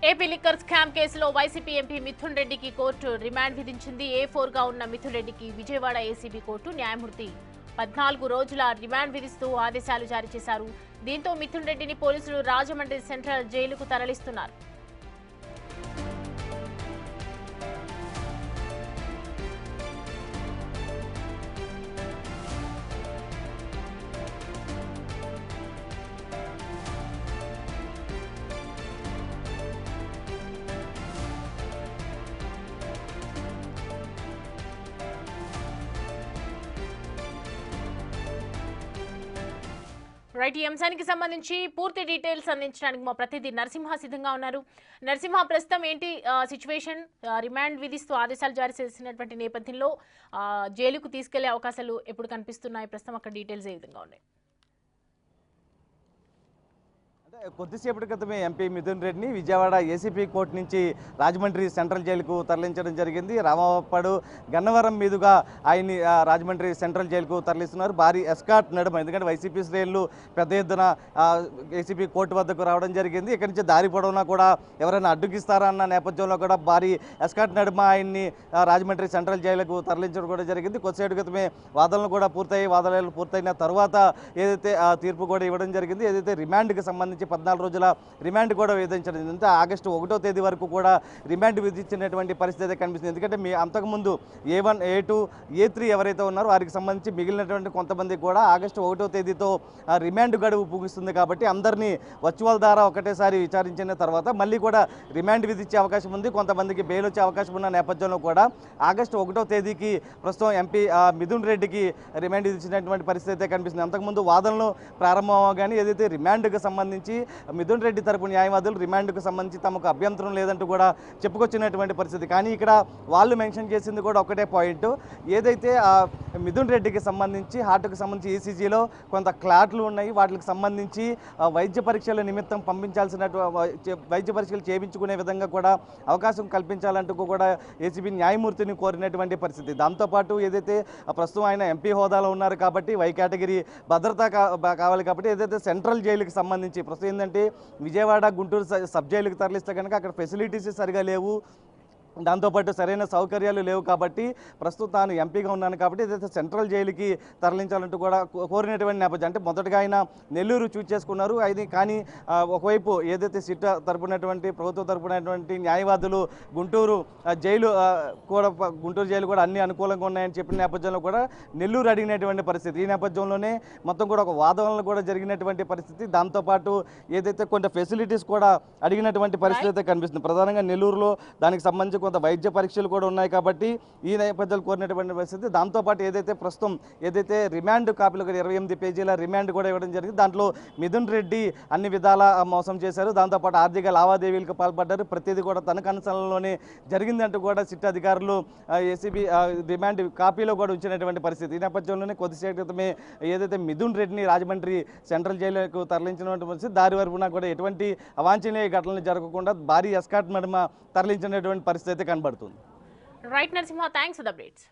AP liquor scam కేసులో YCP MP Mithun రెడ్డికి court remand విధించింది. A4గా ఉన్న మిథున్ రెడ్డికి విజయవాడ ఏసీబీ కోర్టు న్యాయమూర్తి 14 రోజుల రిమాండ్ విధిస్తూ ఆదేశాలు జారీ చేశారు. దీంతో మిథున్ రెడ్డిని పోలీసులు రాజమండ్రి సెంట్రల్ జైలుకు తరలిస్తున్నారు. రైట్, ఈ అంశానికి సంబంధించి పూర్తి డీటెయిల్స్ అందించడానికి మా ప్రతినిధి నరసింహ సిద్ధంగా ఉన్నారు. నరసింహ, ప్రస్తుతం ఏంటి సిచ్యువేషన్? రిమాండ్ విధిస్తూ ఆదేశాలు జారీ చేసినటువంటి నేపథ్యంలో జైలుకు తీసుకెళ్లే అవకాశాలు ఎప్పుడు కనిపిస్తున్నాయి? ప్రస్తుతం అక్కడ డీటెయిల్స్ ఏ విధంగా ఉన్నాయి? కొద్దిసేపటి క్రితమే ఎంపీ మిథున్ రెడ్డిని విజయవాడ ఏసీపీ కోర్టు నుంచి రాజమండ్రి సెంట్రల్ జైలుకు తరలించడం జరిగింది. రామప్పడు గన్నవరం మీదుగా ఆయన్ని రాజమండ్రి సెంట్రల్ జైలుకు తరలిస్తున్నారు. భారీ ఎస్కాట్ నడుమ, ఎందుకంటే వైసీపీ శ్రేణులు పెద్ద ఎత్తున ఏసీపీ కోర్టు వద్దకు రావడం జరిగింది. ఇక్కడి నుంచి దారి పొడవునా కూడా ఎవరైనా అడ్డుకిస్తారా అన్న నేపథ్యంలో కూడా భారీ ఎస్కాట్ నడుమ ఆయన్ని రాజమండ్రి సెంట్రల్ జైలుకు తరలించడం కూడా జరిగింది. కొద్దిసేపటి క్రితమే వాదనలు కూడా వాదనలు పూర్తయిన తర్వాత ఏదైతే తీర్పు కూడా ఇవ్వడం జరిగింది. ఏదైతే రిమాండ్కి సంబంధించి 14 రోజుల రిమాండ్ కూడా విధించడం. ఇంత ఆగస్టు 1వ తేదీ వరకు కూడా రిమాండ్ విధించినటువంటి పరిస్థితి కనిపిస్తుంది. ఎందుకంటే అంతకుముందు A1, A2, A3 ఎవరైతే ఉన్నారో వారికి సంబంధించి మిగిలినటువంటి కొంతమంది కూడా ఆగస్టు 1వ తేదీతో రిమాండ్ గడువు ముగుస్తుంది. కాబట్టి అందరినీ వర్చువల్ ద్వారా ఒకటేసారి విచారించిన తర్వాత మళ్ళీ కూడా రిమాండ్ విధించే అవకాశం ఉంది. కొంతమందికి బెయిల్ వచ్చే అవకాశం ఉన్న నేపథ్యంలో కూడా ఆగస్టు 1వ తేదీకి ప్రస్తుతం ఎంపీ మిథున్ రెడ్డికి రిమాండ్ విధించినటువంటి పరిస్థితి కనిపిస్తుంది. అంతకుముందు వాదనలు ప్రారంభమవగానే ఏదైతే రిమాండ్కి సంబంధించి మిథున్ రెడ్డి తరపు న్యాయవాదులు రిమాండ్కు సంబంధించి తమకు అభ్యంతరం లేదంటూ కూడా చెప్పుకొచ్చినటువంటి పరిస్థితి. కానీ ఇక్కడ వాళ్ళు మెన్షన్ చేసింది కూడా ఒకటే పాయింట్, ఏదైతే మిథున్ రెడ్డికి సంబంధించి హార్ట్కు సంబంధించి ఈసీజీలో కొంత క్లాట్లు ఉన్నాయి, వాటికి సంబంధించి వైద్య పరీక్షల నిమిత్తం పంపించాల్సిన వైద్య పరీక్షలు చేయించుకునే విధంగా కూడా అవకాశం కల్పించాలంటూ కూడా ఏసీబీ న్యాయమూర్తిని కోరినటువంటి పరిస్థితి. దాంతోపాటు ఏదైతే ప్రస్తుతం ఆయన ఎంపీ హోదాలో ఉన్నారు కాబట్టి వై కేటగిరీ భద్రత కావాలి కాబట్టి ఏదైతే సెంట్రల్ జైలుకి సంబంధించి ప్రస్తుతం ఏంటంటే విజయవాడ, గుంటూరు సబ్ జైలుకి తరలిస్తే కనుక అక్కడ ఫెసిలిటీస్ సరిగా లేవు, దాంతోపాటు సరైన సౌకర్యాలు లేవు. కాబట్టి ప్రస్తుతం తాను ఎంపీగా ఉన్నాను కాబట్టి ఏదైతే సెంట్రల్ జైలుకి తరలించాలంటూ కూడా కోరినటువంటి నేపథ్యం. అంటే మొదటగా ఆయన నెల్లూరు చూస్ చేసుకున్నారు. అది కానీ ఒకవైపు ఏదైతే సిట్ తరపునటువంటి ప్రభుత్వం తరపునటువంటి న్యాయవాదులు గుంటూరు జైలు కూడా అన్ని అనుకూలంగా ఉన్నాయని చెప్పిన నేపథ్యంలో కూడా నెల్లూరు అడిగినటువంటి పరిస్థితి. ఈ నేపథ్యంలోనే మొత్తం కూడా ఒక వాదనలు కూడా జరిగినటువంటి పరిస్థితి. దాంతోపాటు ఏదైతే కొంత ఫెసిలిటీస్ కూడా అడిగినటువంటి పరిస్థితి అయితే కనిపిస్తుంది. ప్రధానంగా నెల్లూరులో దానికి సంబంధించి కొంత వైద్య పరీక్షలు కూడా ఉన్నాయి కాబట్టి ఈ నేపథ్యాలు కోరినటువంటి పరిస్థితి. దాంతోపాటు ఏదైతే ప్రస్తుతం ఏదైతే రిమాండ్ కాపీలు 28 పేజీల రిమాండ్ కూడా ఇవ్వడం జరిగింది. దాంట్లో మిథున్ రెడ్డి అన్ని విధాల మోసం చేశారు, దాంతోపాటు ఆర్థిక లావాదేవీలకు పాల్పడ్డారు, ప్రతిదీ కూడా తన కన్సర్న్లోనే జరిగిందంటూ కూడా సిట్ అధికారులు ఏసీబీ రిమాండ్ కాపీలో కూడా ఉంచినటువంటి పరిస్థితి. ఈ నేపథ్యంలోనే కొద్దిసేపు క్రితమే ఏదైతే మిథున్ రెడ్డిని రాజమండ్రి సెంట్రల్ జైలుకు తరలించినటువంటి పరిస్థితి. దారి వరపున కూడా ఎటువంటి అవాంఛనీయ ఘటనలు జరగకుండా భారీ ఎస్కాట్ నడుమ తరలించినటువంటి పరిస్థితి కనబడుతుంది. Right Narasimha, thanks for the updates.